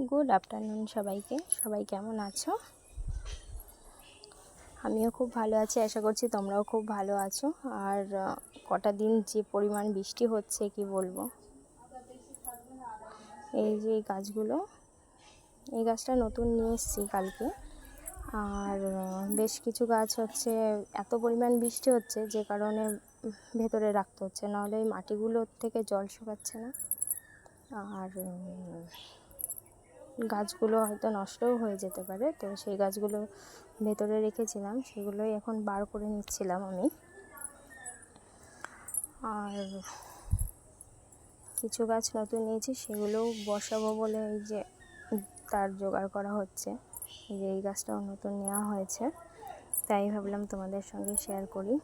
Good afternoon সবাইকে। সবাই কেমন আছো? আমিও খুব ভালো আছি, আশা করছি তোমরাও খুব ভালো আছো। আর কটা দিন যে পরিমাণ বৃষ্টি হচ্ছে কি বলবো। এই যে এই গাছগুলো, এই গাছটা নতুন নিয়ে এসেছি কালকে। আর বেশ কিছু গাছ হচ্ছে এত পরিমাণ বৃষ্টি হচ্ছে যে কারণে ভেতরে রাখতে হচ্ছে, নাহলে এই মাটিগুলোর থেকে জল শুকাচ্ছে না। আর গাছগুলো হয়তো নষ্টও হয়ে যেতে পারে, তো সেই গাছগুলো ভেতরে রেখেছিলাম, সেগুলোই এখন বার করে নিচ্ছিলাম আমি। আর কিছু গাছ নতুন নিয়েছি, সেগুলোও বসাবো বলে এই যে তার জোগাড় করা হচ্ছে। এই যে এই গাছটাও নতুন নেওয়া হয়েছে, তাই ভাবলাম তোমাদের সঙ্গে শেয়ার করি।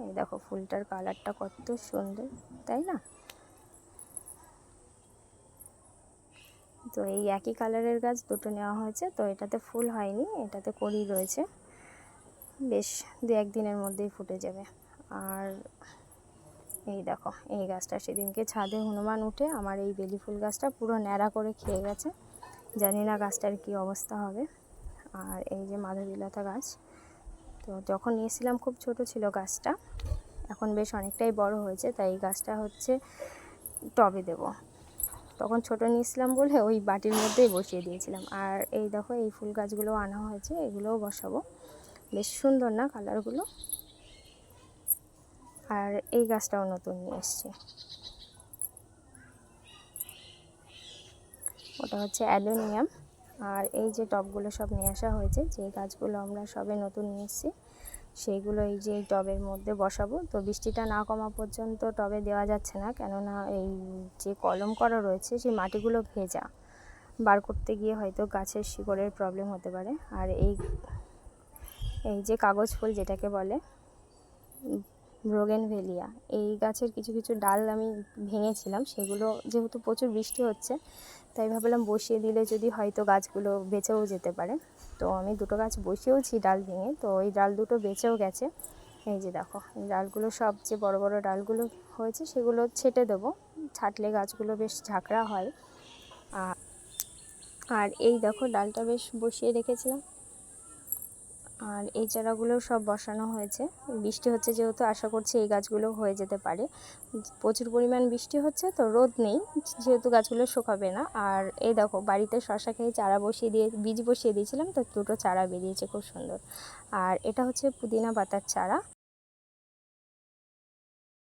এই দেখো ফুলটার কালারটা কত সুন্দর, তাই না? তো এই একই কালারের গাছ দুটো নেওয়া হয়েছে, তো এটাতে ফুল হয়নি, এটাতে কড়ি রয়েছে। বেশ 2-1 দিনের মধ্যেই ফুটে যাবে। আর এই দেখো এই গাছটা সেদিনকে ছাদে হনুমান উঠে আমার এই বেলি ফুল গাছটা পুরো ন্যাড়া করে খেয়ে গেছে, জানি না গাছটার কি অবস্থা হবে। আর এই যে মাধবীলতা গাছ, তো যখন নিয়েছিলাম খুব ছোট ছিল গাছটা, এখন বেশ অনেকটাই বড় হয়েছে, তাই এই গাছটা হচ্ছে টবে দেব। তখন ছোট নিয়েছিলাম বলে ওই বাটির মধ্যেই বসিয়ে দিয়েছিলাম। আর এই দেখো এই ফুল গাছগুলো আনা হয়েছে, এগুলোও বসাবো। বেশ সুন্দর না কালারগুলো? আর এই গাছটাও নতুন নিয়ে এসছি, ওটা হচ্ছে অ্যাডোনিয়াম। আর এই যে টবগুলো সব নিয়ে আসা হয়েছে, যে গাছগুলো আমরা সবে নতুন নিয়ে এসেছি সেইগুলো এই যে এই টবের মধ্যে বসাবো। তো বৃষ্টিটা না কমা পর্যন্ত টবে দেওয়া যাচ্ছে না, কেননা এই যে কলম করা রয়েছে সেই মাটিগুলো ভেজা, বার করতে গিয়ে হয়তো গাছের শিকড়ের প্রবলেম হতে পারে। আর এই যে কাগজ ফুল যেটাকে বলে ব্রোগেনভেলিয়া, এই গাছের কিছু কিছু ডাল আমি ভেঙেছিলাম, সেগুলো যেহেতু প্রচুর বৃষ্টি হচ্ছে তাই ভাবলাম বসিয়ে দিলে যদি হয়তো গাছগুলো বেঁচেও যেতে পারে। তো আমি দুটো গাছ বসিয়েওছি ডাল ভেঙে, তো ওই ডাল দুটো বেঁচেও গেছে। এই যে দেখো এই ডালগুলো সব যে বড় বড় ডালগুলো হয়েছে সেগুলো ছেটে দেবো, ছাটলে গাছগুলো বেশ ঝাঁকড়া হয়। আর এই দেখো ডালটা বেশ বসিয়ে রেখেছিলাম। আর এই চারাগুলো সব বসানো হয়েছে। বৃষ্টি হচ্ছে যেহেতু আশা করছি এই গাছগুলো হয়ে যেতে পারে। প্রচুর পরিমাণ বৃষ্টি হচ্ছে তো রোদ নেই, যেহেতু গাছগুলো শুকাবে না। আর এই দেখো বাড়িতে শশা খেয়ে চারা বসিয়ে দিয়ে বীজ বসিয়ে দিয়েছিলাম, তো দুটো চারা বেরিয়েছে খুব সুন্দর। আর এটা হচ্ছে পুদিনা পাতার চারা,